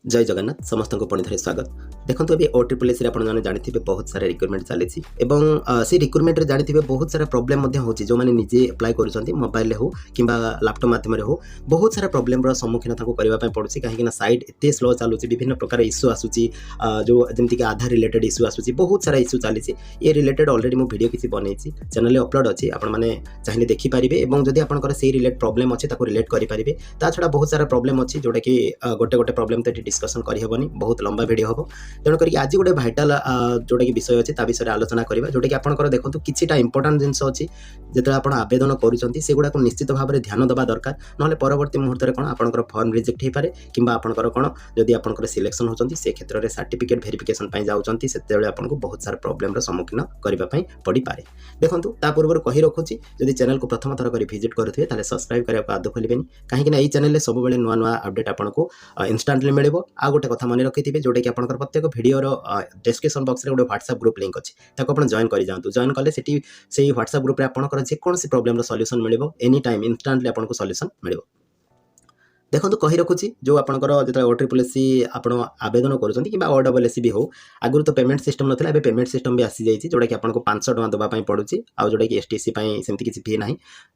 जय जगन्नाथ समस्त को पुणी थे स्वागत। देखो अभी OTPS आपने जानते बहुत सारा रिक्रुटमेंट चली से रिक्रुटमेंट जानते बहुत सारा प्रोब्लेम हो जो मैंने निजे अप्लाई कर मोबाइल हो कि लैपटॉप माध्यम हो बहुत सारा प्रोब्लेम सम्मुखीन करने पड़ुଛି कहीं साइट एत स्लो चलुँ विभिन्न प्रकार इश्यू आसूसी जो जमीक आधार रिलेटेड इश्यू आसूसी बहुत सारा इश्यू चली ये रिलेटेड अलरेडी मुझे वीडियो किसी बनई चैनल अपलोड अच्छी आपने चाहिए देखिपारे और जब आपंकर से रिलेट प्रोब्लेम अच्छे रिलेट करेंगे ता छड़ा बहुत सारा प्रोब्लेम अच्छी जोटा कि गोटे गोटे प्रोब्लेम तो डिस्कसन करहबनी बहुत लंबा वीडियो हम तेणुक आज गोटे भाइटाल जोटा कि विषय अच्छे विषय आलोचना करवा जोटा कि आपंकर देखो किसीटा इंपोर्टाट जिनस अच्छी जो आप आवेदन करुँचा निश्चित भाव में ध्यान देवा दरकार ना परवर्ती मुहूर्त में कौन आपंकर फर्म रिजेक्ट हो पाए कि आपंकर कौन जदि आपंकर सिलेक्शन होती से क्षेत्र में सर्टिफिकेट भेरिफिकेशन जाऊँगी से आपको बहुत सारा प्रोब्लेम सम्मुखीन करने पड़ पाए। देखो ता पूर्व कही रखुच्छी जदि चैनल को प्रथम थर कर विजिट करुवे ताले सब्सक्राइब करने को आदौ खोलें कहीं ये चैनल सब नुआ नुआ अपडेट आपको इंस्टांटली मिले। आ गोटे कथा मन रखिथे जोटा कि आपंकर प्रत्येक वीडियोर डिस्क्रिप्शन बॉक्स में गोटे व्हाट्सएप ग्रुप लिंक अच्छी आप जॉइन कर जातु जॉइन कले से व्हाट्सएप ग्रुप में आपंकर जेकोसी प्रोब्लेम सॉल्यूशन मिले एनी टाइम इंस्टांटली आपको सॉल्यूशन मिले। देखो कही रखुच्छी जो आपंकर जो OTPS आप आवेदन करुँच कि OSS भी हो आगुरी तो पेमेंट सिस्टम नाला ए पेमेंट सिस्टम भी आसी जाइए जोटा कि आपको 500 टଙ୍କା देवाई पड़ुଛି आ जोटा कि STC सेमती किसी फी ना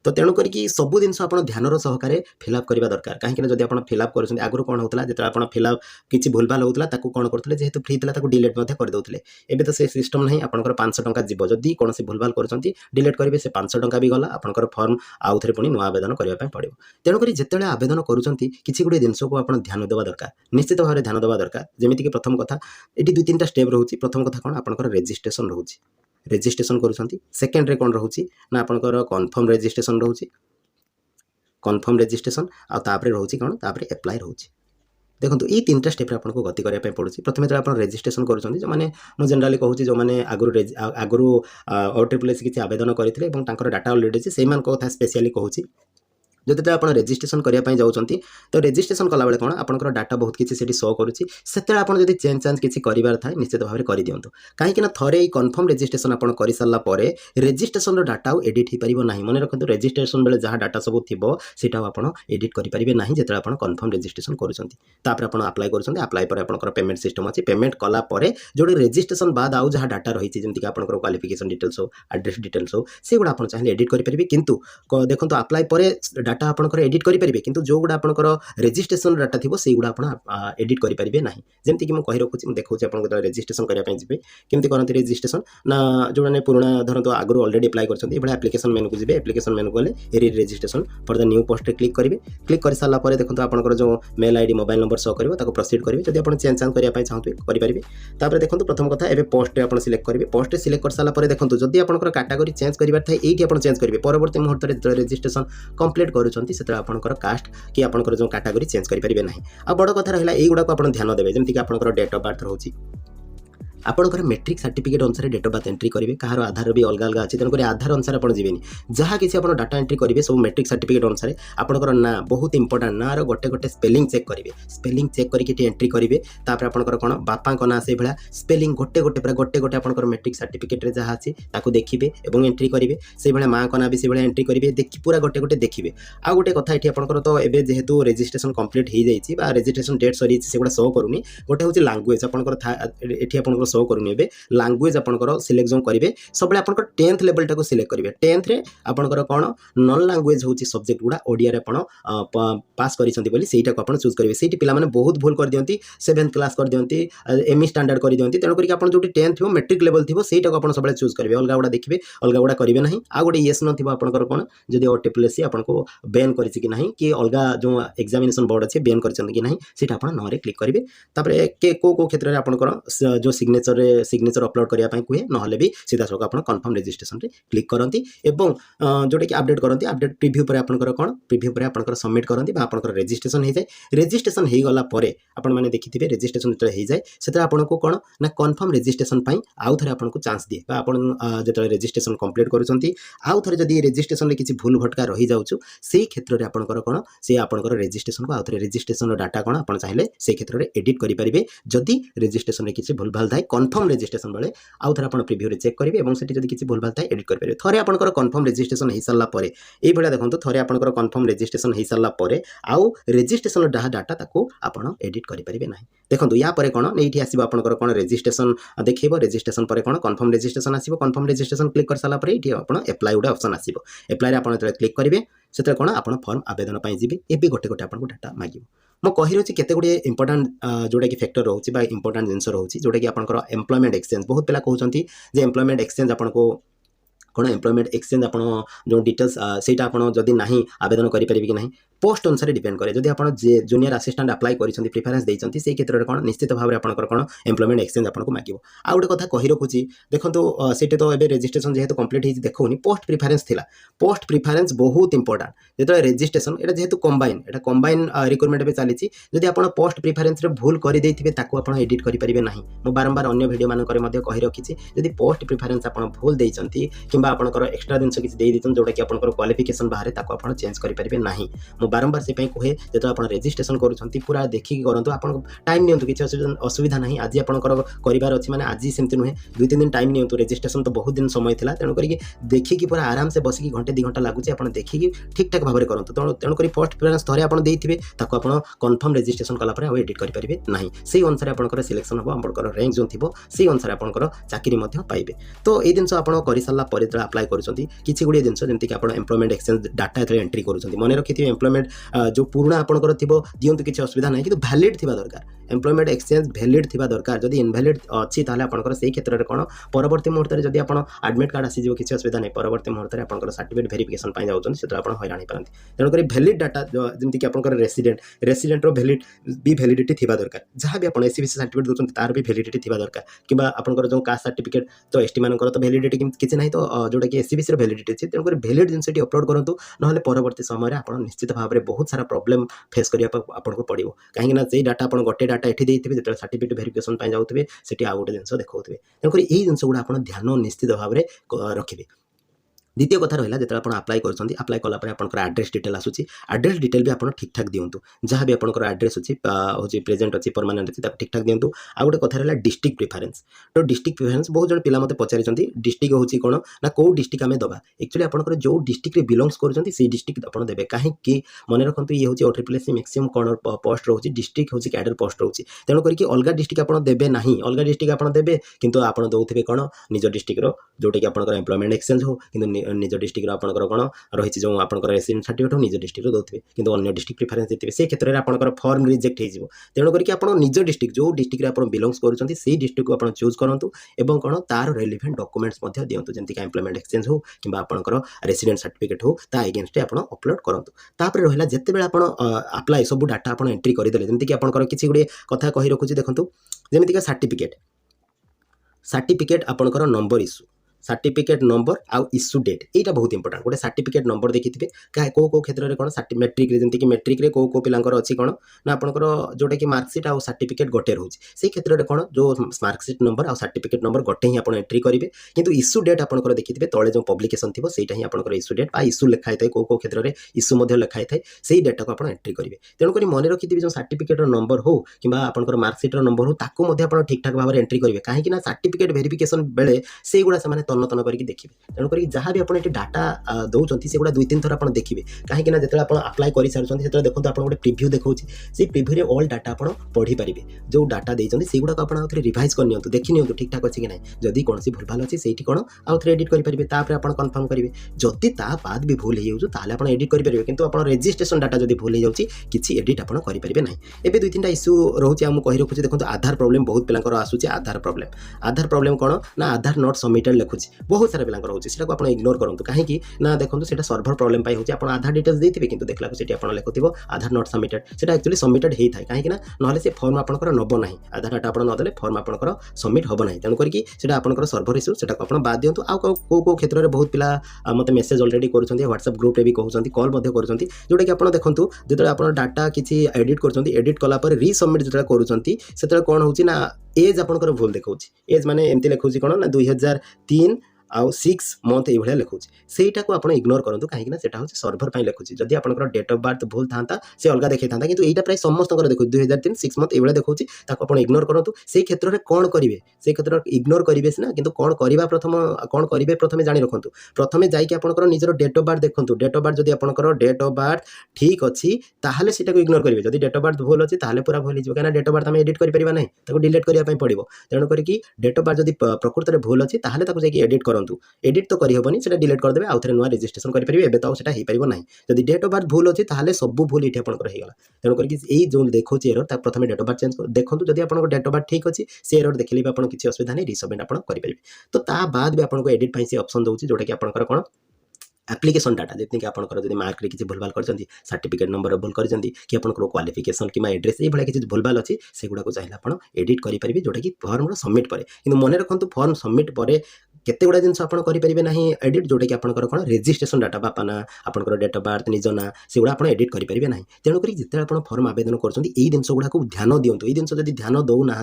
तो तेणुक सब जिन आप ध्यान सहकार फिलअप करवा दरकार कहीं जब आप फिलअप कर आगुरी कौन होता जो आप फिलअप किसी भूलभाल होता कौन करते जेहतु फ्री था डिलीट करदे एवं तो से सिस्टम ना आपंकर 500 टଙ୍କା जीव जदि कौन भूलभाल कर डिलीट करेंगे से 500 टଙ୍କା भी गला आपंकर फर्म आउ थे पुणी नुआ आवेदन करने पड़ो। तेणुक जिते आवेदन करुँच किसी गोटे जिनस को आप ध्यान देवा दरकार निश्चित भाव में ध्यान देवा दरकार जमीक प्रथम कथा ये 2-3टा स्टेप रोचे। प्रथम कथा कौन आपंकर रेजिस्ट्रेशन रोचे रेजिस्ट्रेशन करुँच सेकेंड रे कौन रोचे ना आपंकर कन्फर्म रेजिस्ट्रेशन रोचे कन्फर्म रेजिस्ट्रेशन आउे रोचे कौन तापर एप्लाय रोचे। देखो ये 3टा स्टेप आपको गति करने पड़ुଛି प्रथम जो आप रेजिस्ट्रेशन करुँच जो मैंने मुझे जनराली कहूँ जो मैंने आगुरी OTPS किसी आवेदन करते डाटा अलरेडी अच्छे से कथा स्पेशली कहूँ जो आप रेजिस्ट्रेशन करने जाऊँच तो रेजिस्ट्रेशन कला कौन आपंकर डाटा बहुत किसी से शो करुँची से आपड़ जब चेंज चांज किसी करार थाए निश्चित भाव में कर दिंतु कहीं थे कन्फर्म रेजिस्ट्रेशन आप कर सारापर रेजिस्ट्रेशन डाटा एडिट हो पार ना मन रखते रेजिस्ट्रेशन बेले जहाँ डाटा सब थी सीटा आप एडिट करेंगे ना जो आप कन्फर्म रेजिस्ट्रेशन करुँच आप अप्लाई करुँच अप्लाई पर आप पेमेंट सिस्टम अच्छी पेमेंट कलापर जो रेजिस्ट्रेशन बाद आउ जहाँ डाटा रही जमीक आप क्वालिफिकेशन डिटेल्स हो एड्रेस डिटेल्स हो से गुड़ा आप चाहिए एडिट करेंगे किंतु देखो अप्लाई पर डाटा आपंकर एडिट करेंगे किंतु जो गुड़ा आपंकर रेजिस्ट्रेशन डाटा थी से गुड़ा आप एडिट करेंगे ना जमीक कि मुझे कही रखुच्छी देखो आपको रेजिस्ट्रेशन करने जी केमती करते रेजिस्ट्रेशन ना जो मैंने पुराना धरत आगुरी अलरेडी अप्लाई कर एप्लिकेशन मेनू को जी एप्लिकेशन मेनू गले registration for the new post click करेंगे क्लिक कर सारापर देखो आपंकर जो mail ID mobile number show कर प्रोसीड करेंगे जब आप चेंज चांज करने चाहते करेंगे। तापर देखो प्रथम कथा एवं पोस्ट आप सिलेक्ट करेंगे पोस्ट सिलेक्ट कर सारापर देखो जब आपंकर कैटेगरी चेंज करार था ये आप चेंज करेंगे परवर्ती मुहूर्त में जो रेजिस्ट्रेशन कंप्लीट करुँच से आपंकर कास्ट कि आपंकर जो कैटेगरी चेंज करेंगे ना आ बड़ कथा रहा युवा आप ध्यान देवे जमीक आपंकर डेट ऑफ बर्थ रोचे आपंकर मेट्रिक सर्टिफिकेट अनुसार डेट ऑफ बर्थ एंट्री करेंगे कहार आधार भी अलग अलग अच्छी तेणुक आधार अनुसार आप जीवेनि जहाँ किसी आप डाटा एंट्री करेंगे सब मेट्रिक सर्टिफिकेट अनुसार आपंकर ना बहुत इंपोर्टाट ना गोटे गोटे स्पेलिंग चेक करेंगे स्पेलिंग चेक करके एंट्री करेंगे तापर आपंकर कौन बापा ना से भाया स्पेलिंग गोटे गोटे पूरा गोटे गोटे आपंकर मेट्रिक सर्टिफिकेट रे जहाँ अच्छी देखिए और एंट्री करेंगे से भाया माँ का ना भी से भाया एंट्री करेंगे देखिए पूरा गोटे गोटे देखिए। आ गोटे कथा ये आपंकर तो ये जेहेतु रेजिस्ट्रेशन कंप्लीट हो जाए रेजिस्ट्रेशन डेट सरी से शो करूनी गोटे हूँ लैंग्वेज आपंकर ये आपंकर शो करूनी लैंग्वेज आपंकर सिलेक्ट जो करेंगे सब आपंकर 10th लेवल टाक सिलेक्ट करेंगे 10th रे आपंकर कौन नॉन लैंग्वेज हूँ सब्जेक्ट गुड़ा ओडिया रे पास करेंगे से चूज करेंगे से पे बहुत भूल कर दिखती 7th क्लास कर दिखती ME स्टैंडर्ड कर दिखती तेणुक आप जो 10th थो मेट्रिक लेवल थी से सब चूज करेंगे अलग गुड़ा देखिए अलग गुड़ा करेंगे ना आ गोटे येस नो आपंकर कौन जब OTPS आपको बैन कर कि अलग जो एग्जामिनेशन बोर्ड अच्छे बैन कर सीटा आप नो क्लिक करेंगे तापर को क्षेत्र में आपंकर जो सिग्नेचर अपलोड करने कहे ना भी सीधा सड़क आप कन्फर्म रेजिस्ट्रेशन रे क्लिक करती जोटा कि अपडेट करती अपडेट प्रिव्यू पर आपंकर कौन प्रिव्यू पर आपंकर सबमिट करती आपंकर रेजिस्ट्रेशन हो जाए रेजिस्ट्रेशन हो गला आपण मैंने देखिए रेजिस्ट्रेशन जो हो जाए से आपको कौन ना कन्फर्म रेजिस्ट्रेशन आउ थे आपको चांस दिए जो रेजिस्ट्रेशन कंप्लीट करुँच आउ थे जब रेजिस्ट्रेशन किसी भूल भटका रही जाऊँ से क्षेत्र में आपंकर कौन से आपंकर रेजिस्ट्रेशन को आउ थे रेजिस्ट्रेशन डाटा कौन आप चाहिए से क्षेत्र में एडिट करेंगे जदि रेजिस्ट्रेशन किसी भूल भाल थाए कन्फर्म रेजिस्ट्रेशन बेले आउ थे आप प्रिव्यू चेक करेंगे और सेठी जदि किसी भूलभाल थाए एडिट करेंगे थरे आपंकर कन्फर्म रेजिस्ट्रेशन हो सारा पर ये देखो थरे आपंकर कन्फर्म रेजिस्ट्रेशन हो सारा पर आउ रेजिस्ट्रेशन जहाँ डाटा ताको आप एडिट करेंगे ना देखो या कौन ये आसो आपंकर कौन रेजिस्ट्रेशन देखो रेजिस्ट्रेशन पर कौन कन्फर्म रेजिस्ट्रेशन आसो कन्फर्म रेजिस्ट्रेशन क्लिक कर सारापर ये आप एप्लाई गोटे ऑप्शन आसो एप्लाई आप क्लिक करेंगे से कौन आप फॉर्म आवेदन जी ए गोटे गोटे आपको डाटा मांगे मैं कही रही केते गुड़े इंपोर्टाट जोटा कि फैक्टर रोचे इंपोर्टाट जिन रोचे जोटा कि आपंकर एम्प्लॉयमेंट एक्सचेंज बहुत पिला कहते हैं एम्प्लॉयमेंट एक्सचेंज आपको कौन एम्प्लॉयमेंट एक्सचेंज आप जो डिटेल्स सेटा आपड़ जदि ना आवेदन करेंगे कि ना पोस्ट अनुसार डिपेंड करे जदि आप जूनियर असिस्टेंट अप्लाई कर प्रिफरेन्स देते से क्षेत्र में कौन निश्चित भाव में आपंकर कौन एम्प्लॉयमेंट एक्सचेंज आपको मांगे आ गोटे कथा कही रखुची देखो से तो ये रेजिस्ट्रेशन जेहेतु कंप्लीट हो देखो पोस्ट प्रिफरेन्स थिला पोस्ट प्रिफरेन्स बहुत इंपोर्टाट जो रेजिस्ट्रेशन ये जेहेतु कंबाइन रिक्रुटमेंट भी चली जदि आप पोस्ट प्रिफरेन्स भूल करदे आप एडिट करेंगे ना मुझे बारंबार अन्य भिडियो मानक कही रखी जदि पोस्ट प्रिफरेन्स आप भूल देती कि आपंकर एक्सट्रा जिन किसी देते जोटा कि आपंकर क्वालिफिकेशन बाहर आप चेंज करेंगे ना बारंबार से कहे जो आप रेजिस्ट्रेशन करूँ पूरा देखिए करूँ आप टाइम नियंतु किसी असुविधा ना आज आपंकर करार अच्छी मैंने आज सेमती नुहे 2-3 दिन टाइम नियंतु रेजिस्ट्रेशन तो बहुत दिन समय था तेणुक देखिए पूरा आराम से बसिक घंटे 2 घंटा लगुच आप देखिए ठीक ठाक भाव में करूँ तेणुक फर्स्ट प्रिफरेन्स थे आप आप कन्फर्म रेजिस्ट्रेशन कलापर आप एडिट करेंगे ना से अनुसार आपंकर सिलेक्शन हम आपंकर रैंक जो थी से अनुसार आपंकर चाकरी पाइबे तो ये जिन आप कर सारापर जो अप्लाई कर गुड़िया जिन जमीक आप एम्प्लॉयमेंट एक्सचेंज डाटा एंट्री करुँच मन रखिए एम्प्लॉयमेंट जो पुराना आपंकर दिंतु किसी असुविधा ना कि भैलिड थी दरकार एम्प्लॉयमेंट एक्सचेंज भैलिड थी दरकार जब इनभैलिड अच्छी ताले आपंकर से क्षेत्र में कौन परवर्ती मुहूर्त में जब आप एडमिट कार्ड आसीज किसी असुविधा नहीं परवर्ती मुहूर्त में आपंकर सर्टिफिकेट वेरिफिकेशन जाऊँच से आप हईराण पारती तेणुक भैलिड डाटा जमीक आपंकर रेसिडेंटर भैलिड भी भैलिडिटी थी दरकार जहाँ भी आप एससीबीसी सर्टिफिकेट दूसरी तार भी भैलिडिटी थी दरकार कि आपंकर जो कास्ट सर्टिफिकेट तो एसटी मानकर तो भैलिडिटी किसी ना तो जोटा कि एससीबीसी भैलिडिटी अच्छी तेणुक भैलिड जिन अपलोड करूँ ना परवर्ती समय आप निश्चित भाव में बहुत सारा प्रॉब्लम फेस करने आपको पड़ो कहीं डाटा आप गोटे डाटा ये देते जो सर्टिफिकेट वेरिफिकेशन जाऊे से आउ गोटे जिन देखते तेणुक ये जिन गुड़ा आप ध्यान निश्चित भाव में रखिए द्वितीय कथा रहा जो आप अप्लाई कर अप्लाई कलापर आपंकर एड्रेस डिटेल आसूसी एड्रेस डिटेल भी आप ठीक ठाक दिंतु जहाँ भी आपंकर एड्रेस अच्छी हूँ प्रेजेंट अच्छी परमानेंट अच्छी ठीक ठाक दिंतु आ गोटे कथा रहा डिस्ट्रिक्ट प्रिफरेन्स तो डिस्ट्रिक्ट प्रिफरेन्स बहुत जन पिला मत पचारि डिस्ट्रिक्ट हूँ कौन ना कौ डिस्ट्रिक्ट आम दबा एक्चुअली आपंकर जो डिस्ट्रिक्ट बिलोंग्स कर डिस्ट्रिक्ट आप देते कहीं मन रखु ये हूँ OSSC मैक्सिमम कौन पोस्ट रोचे डिस्ट्रिक्ट हूँ कैडर पोस्ट रोचे तेणु करके अलग डिस्ट्रिक्ट आप देवे ना अलग डिस्ट्रिक्ट आप देवे किंतु आप दौथे कौन निज डिस्ट्रिक्ट जोटा कि आपंकर एम्प्लॉयमेंट एक्सचेंज हो कि निज डिस्ट्रिक्ट आपंकर कौन रही जो आपंकर रेसिडेंट सर्टिफिकेट हो निज डिस्ट्रिक्ट देते किंतु अन्य डिस्ट्रिक्ट प्रिफरेन्स देते से क्षेत्र में आपंकर फॉर्म रिजेक्ट हो तेणु करके आप निज डिस्ट्रिक्ट जो डिस्ट्रिक्ट आप बिलोंग्स कर डिस्ट्रिक्ट को आप चूज करूँ एवं कौन तार रेलिवेंट डॉक्यूमेंट्स दिंतु जमीक एम्प्लॉयमेंट एक्सचेंज हो कि आपंकर रेसिडेंट सर्टिफिकेट हो ता एगेन्स्ट आप अपलोड करूँ तापर रहा जिते बड़े आप अप्लाई सब डाटा आप एंट्री करदे जमीक आपंकर किसी गुड़े कथा कही रखुच्छी देखो जमीक सर्टिफिकेट आपंकर नंबर इश्यू सर्टिफिकेट नंबर आउ इश्यू डेट यहाँ बहुत इंपोर्टेंट गोटे सर्टिफिकेट नंबर देखिए कौ क्षेत्र में कौन मेट्रिक जमीक मेट्रिक रे कौ पिलांकर अच्छी कौन ना आपंकर जोटा कि मार्कसीट आउ सर्टिफिकेट गोटे रोचे से क्षेत्र में कौन जो मार्कसीट नंबर आउ सर्टिफिकेट नंबर गोटे ही आप एंट्री करेंगे किंतु इश्यू डेट आपंकर देखिए तले जो पब्लिकेशन थी से ही आपंकर इश्यू डेट इश्यू लिखाई था कौ क्षेत्र में इश्यू लिखाई था से डेटा को आप एंट्री करेंगे तेणुक मन रखिए जो सर्टिफिकेट नंबर हो कि आपंकर मार्कसीट नंबर हो ताकू आप ठीक ठाक भाव में एंट्री करेंगे कहीं सर्टिफिकेट वेरिफिकेशन बेले से गुड़ा से तन्न तन्न करके देखिए तेणुक जहाँ भी आप डाटा दौरान से गुड़ा 2-3 थर आप देखिए कहीं जो आप अप्लाई कर सारी से देखो आप गोटे प्रिव्यू देखा से प्रिव्यू ऑल डाटा आप पढ़ी पारे जो डाटा देते से गुड़ा आप रिवाइज कर देखी नि ठीक ठाक अच्छी कि ना जदि कौन भूलभाल अच्छी से कौन आउ थे एडिट करेंगे आप कन्फर्म करेंगे जदि ता बाद भी भूल हो आप एडिट करेंगे किंतु आप रेजिस्ट्रेशन डाटा जब भूल हो किसी एडिट आप करेंगे ना एवं 2-3 इश्यू रोचे मुझे कही रखुच्छी देखो आधार प्रोब्लेम बहुत पिलांकर आसूसी आधार प्रोब्लेम कौन ना आधार नॉट सबमिटेड लिखुच्छी बहुत सारा पिलांकर होची सेटा को आपण इग्नोर करंतु कहीं ना देखो सेटा सर्वर प्रॉब्लम पाई होची आपण आधार डिटेल्स देथिबे किंतु देखला सेठी आपण लेखुथिबो आधार नॉट सबमिटेड सेटा एक्चुअली सबमिटेड हेई थाय कहीं ना नहले से फॉर्म आपनकर नबो नाही आधार डाटा आपण न देले फॉर्म आपनकर सबमिट होबो नाही तेनु करके सेटा आपनकर सर्वर इश्यू सेटा को आपण बाद दियंतु आ को क्षेत्र में बहुत पिला मते मेसेज ऑलरेडी करूछंती व्हाट्सएप ग्रुप रे भी कहउछंती कॉल मध्ये करूछंती जोटा कि आपण देखंतु जेतले आपण डाटा किछि एडिट करूछंती एडिट कला पर रीसबमिट जेतले करूछंती सेतले कोन होची ना एज आपनकर भूल देखाउची एज माने एमती लेखउची कोन ना 2003 आउ 6 मंथ ये लिखुँ सेटा को आप इग्नोर करूँ कहीं सेटा हूँ सर्भर पर लिखुँ जदि आपंकर डेट ऑफ बर्थ भूल था से अलग देखा था कि यहाँ प्राय समस्त देखो 2003 6 मंथ ये देखुँ आप इग्नोर करूँ से क्षेत्र में कौन करेंगे से क्षेत्र इग्नोर करेंगे सीना कि कौन करवा प्रथम कौन करेंगे प्रथम जाणी रखुँ प्रथम जाकि आपंकर निजर डेट ऑफ बर्थ देखूँ डेट ऑफ बर्थ जब आपंकर डेट ऑफ बर्थ ठीक अच्छी ताहले सीटा को इग्नोर करेंगे जब डेट ऑफ बर्थ भूल अच्छी ताहले पूरा भूल हो कहीं डेट ऑफ बर्थ आम एडिट कर ना डिलीट करने पड़ो तेणुक डेट ऑफ बर्थ जब प्रकृत में भूल अच्छी ताहले जाकि एडिट करूँ एडिट तो करहबनी से डिलीट करदे आउ थे नुआ रेजिस्ट्रेशन करेंगे एवं तो सेटा हो पार ना जब डेट ऑफ बर्थ भूल अच्छी ताहले सब भूल ये आपंकर होगा तेणुक जो देखो एरर प्रथम डेट ऑफ बर्थ चेंज देखो जब आप डेट ऑफ बर्थ ठीक अच्छी से एरर देखले भी आप किसी असुविधा नहीं रिसबमिट आप करेंगे तो ता बाद भी आपको एडिट से ऑप्शन दूसरी जोटा कि आपंकर कौन एप्लिकेशन डाटा जितनी आपंकर जब मार्क किसी भूलभाल कर सर्टिफिकेट नंबर भूल कर कि आपंकर क्वालिफिकेशन कि एड्रेस ये किसी भूलभाल अच्छी से गुड़ा चाहिए आप एडिट करेंगे जोटा कि फर्म सबमिट पर कि मन रखु फर्म सबमिट पर केते गुड़ा जिन आप करेंगे ना एडिट जोटा कि आपंकर कौन रेजिस्ट्रेशन डाटा बापा ना आपंकर डेट ऑफ बर्थ निज ना से गुड़ा आप एडिट करेंगे ना तेणुक जिते आप फर्म आवेदन कर जिनस गुड़ा को ध्यान दिंतु ये जिन जब ध्यान दौना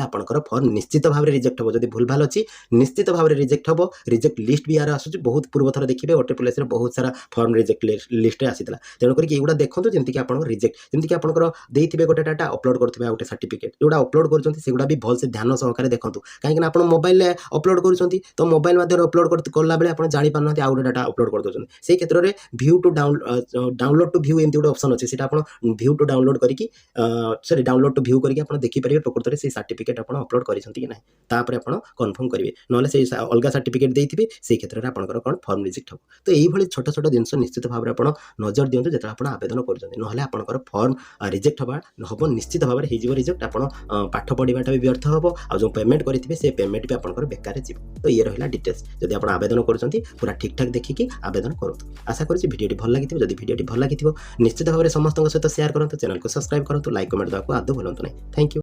आपंकर फर्म निश्चित भाव में रिजेक्ट हो जब भूलभाल अच्छी निश्चित भाव में रिजेक्ट हम रिजेक्ट लिस्ट भी यार आसूँ बहुत पूर्व थर देखिए ओटीपीएस बहुत सारा फर्म रिजेक्ट लिस्ट में आसाला तेणुक ये देखो जमीक आप रिजेक्ट जमीक आपंकर देते गोटे डाटा अपलोड करेंगे गोटे सर्टिफिकेट जोड़ा अपलोड कर भी भल से ध्यान सहकार देखो कहीं आप मोबाइल अपलोड कर तो मोबाइल माध्यम अपलोड कला बेले आप जापार आउ गोटे डाटा अपलोड कर दौरान से क्षेत्र में view to download to view एमती गोटे ऑप्शन अच्छे से व्यू टू डाउनलोड करके सॉरी डाउनलोड टू व्यू करके आप देखिपारे प्रकृत में से सर्टिफिकेट आप अपलोड करेंगे ना तापर आप कन्फर्म करेंगे ना से अलग सर्टिफिकेट देते से क्षेत्र में आपंकर कौन फर्म रिजेक्ट हो तो ये छोट छोट जिन निश्चित भाव में आप नजर दिंतु जो आप आवेदन करें आपंकर फर्म रिजेक्ट हम निश्चित भाव में हो रिजेक्ट आप पाठ पढ़ाटा भी व्यर्थ हम आ जो पेमेंट करेंगे से पेमेंट भी आपंकर बेकार जीव तो ये रहा डिटेल्स जब आप आवेदन करुँच पूरा ठीक ठाक देखिए आवेदन करूँ आशा करुँच भिडियोटी भल लगी जब भिडियोटी भल लगी निश्चित भाव में समस्त सहित शेयर करूँ चैनल को सब्सक्राइब करूँ लाइक कमेंट देवाक आदौ भूलु नहीं थैंक यू।